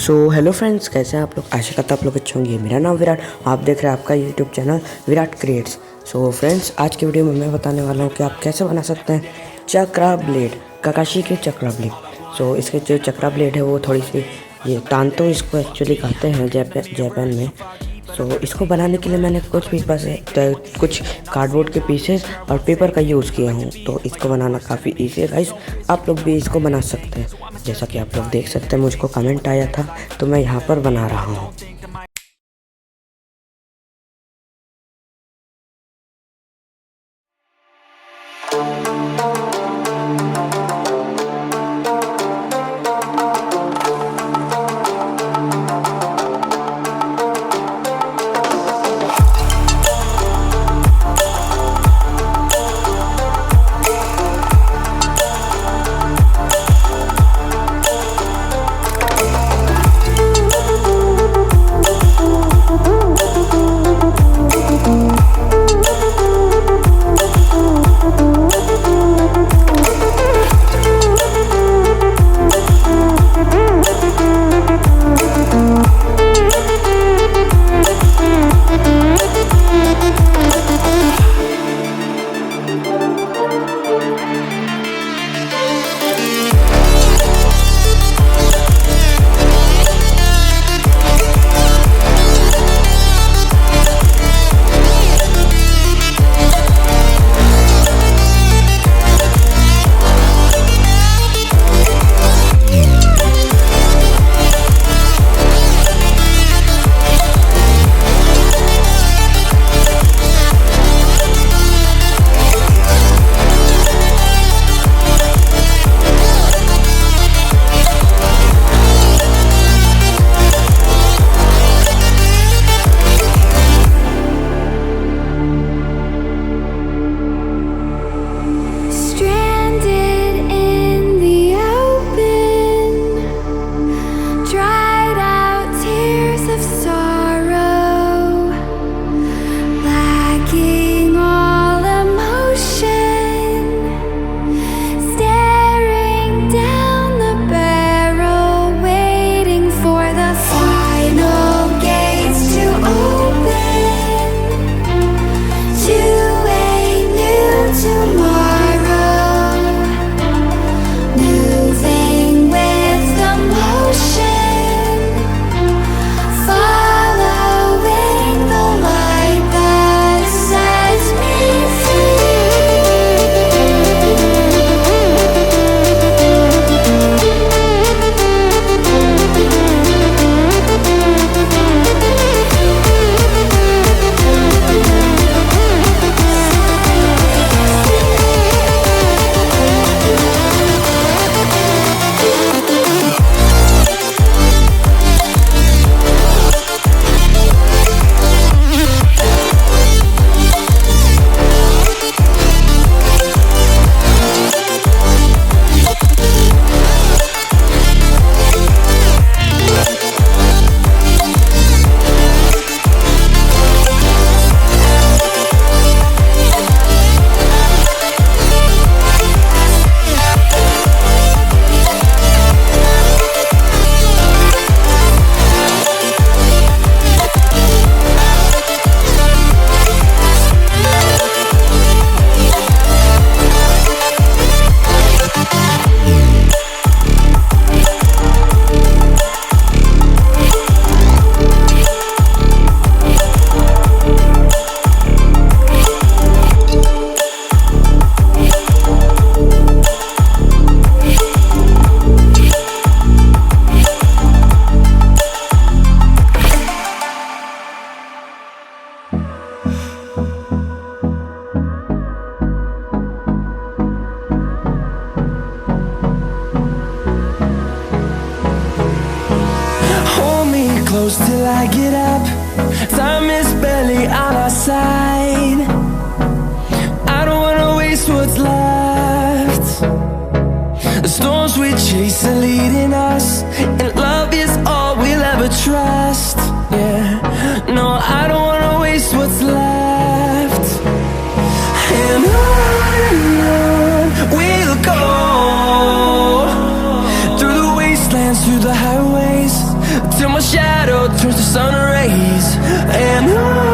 So hello friends, कैसे हैं आप लोग। आशा करता आप लोग अच्छे होंगे। मेरा नाम विराट, आप देख रहे हैं आपका YouTube channel Virat creates. So friends, आज की वीडियो में मैं बताने वाला हूँ कि आप कैसे बना सकते हैं चक्रा ब्लेड, काकाशी के चक्रा ब्लेड। सो इसके जो चक्रा ब्लेड है वो थोड़ी सी ये तांतो इसको एक्चुअली कहते हैं जापान में। सो इसको बनाने के लिए मैंने कुछ भी बस कुछ कार्डबोर्ड के पीसेस और पेपर का यूज़ किया हूँ। तो इसको बनाना काफ़ी ईजी है गाइस, आप लोग भी इसको बना सकते हैं। जैसा कि आप लोग देख सकते हैं, मुझको कमेंट आया था तो मैं यहाँ पर बना रहा हूँ। Close till I get up. Time is barely on our side. I don't wanna waste what's left. The storms we chase are leading us, and love is all we'll ever trust. Yeah, no, I don't wanna waste what's left. And on we'll go, through the wastelands, through the highways, till my shadow turns to sun rays. And on